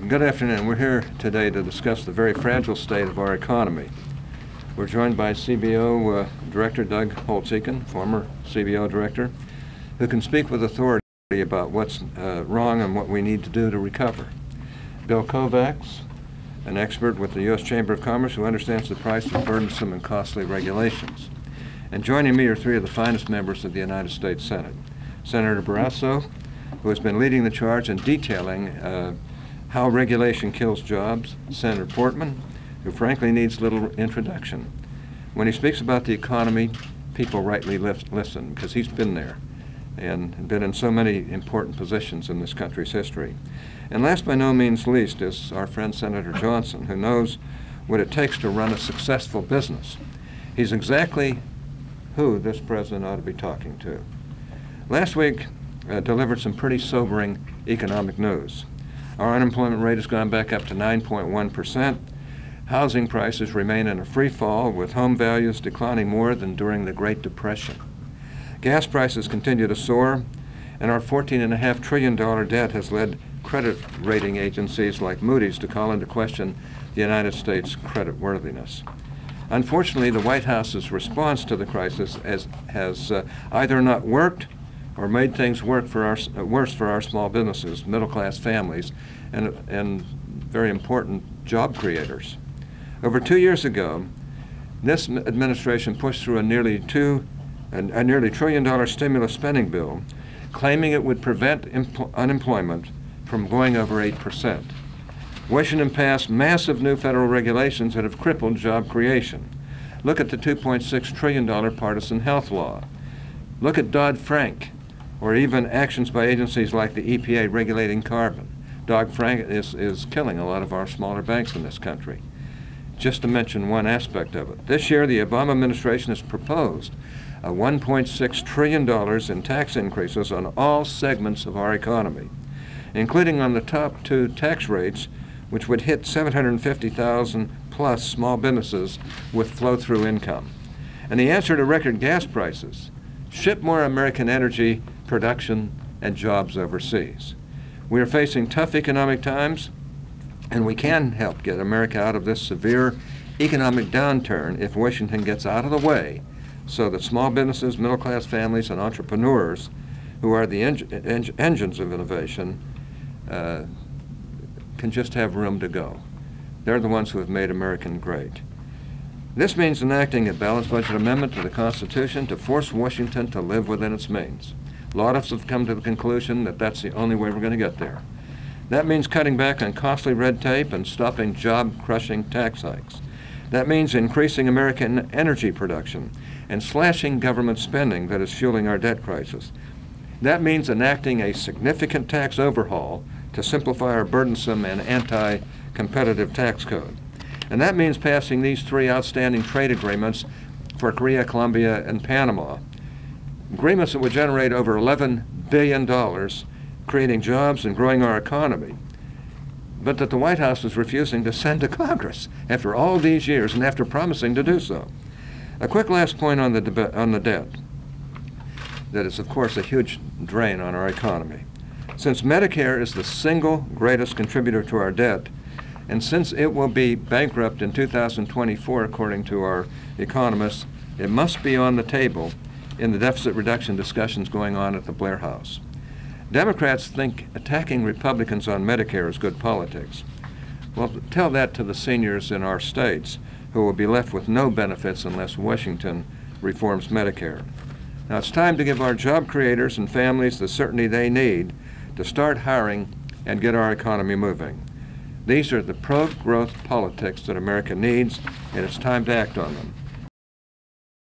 Good afternoon. We're here today to discuss the very fragile state of our economy. We're joined by CBO Director Doug Holtz-Eakin, former CBO Director, who can speak with authority about what's wrong and what we need to do to recover. Bill Kovacs, an expert with the U.S. Chamber of Commerce who understands the price of burdensome and costly regulations. And joining me are three of the finest members of the United States Senate. Senator Barrasso, who has been leading the charge in detailing how regulation kills jobs. Senator Portman, who frankly needs little introduction. When he speaks about the economy, people rightly listen because he's been there and been in so many important positions in this country's history. And last by no means least is our friend Senator Johnson, who knows what it takes to run a successful business. He's exactly who this president ought to be talking to. Last week delivered some pretty sobering economic news. Our unemployment rate has gone back up to 9.1%. Housing prices remain in a free fall, with home values declining more than during the Great Depression. Gas prices continue to soar, and our $14.5 trillion debt has led credit rating agencies like Moody's to call into question the United States' creditworthiness. Unfortunately, the White House's response to the crisis has either not worked or made things worse for our small businesses, middle-class families, and very important job creators. Over 2 years ago, this administration pushed through a nearly $1 trillion stimulus spending bill, claiming it would prevent unemployment from going over 8%. Washington passed massive new federal regulations that have crippled job creation. Look at the $2.6 trillion partisan health law. Look at Dodd-Frank, or even actions by agencies like the EPA regulating carbon. Dodd-Frank is killing a lot of our smaller banks in this country. Just to mention one aspect of it. This year, the Obama administration has proposed $1.6 trillion in tax increases on all segments of our economy, including on the top two tax rates, which would hit 750,000 plus small businesses with flow-through income. And the answer to record gas prices: ship more American energy production and jobs overseas. We are facing tough economic times, and we can help get America out of this severe economic downturn if Washington gets out of the way so that small businesses, middle-class families, and entrepreneurs, who are the engines of innovation, can just have room to go. They're the ones who have made America great. This means enacting a balanced budget amendment to the Constitution to force Washington to live within its means. Lots have come to the conclusion that that's the only way we're going to get there. That means cutting back on costly red tape and stopping job-crushing tax hikes. That means increasing American energy production and slashing government spending that is fueling our debt crisis. That means enacting a significant tax overhaul to simplify our burdensome and anti-competitive tax code. And that means passing these three outstanding trade agreements for Korea, Colombia, and Panama. Agreements that would generate over $11 billion, creating jobs and growing our economy, but that the White House is refusing to send to Congress after all these years and after promising to do so. A quick last point on the debt. That is, of course, a huge drain on our economy. Since Medicare is the single greatest contributor to our debt, and since it will be bankrupt in 2024, according to our economists, it must be on the table in the deficit reduction discussions going on at the Blair House. Democrats think attacking Republicans on Medicare is good politics. Well, tell that to the seniors in our states, who will be left with no benefits unless Washington reforms Medicare. Now it's time to give our job creators and families the certainty they need to start hiring and get our economy moving. These are the pro-growth politics that America needs, and it's time to act on them.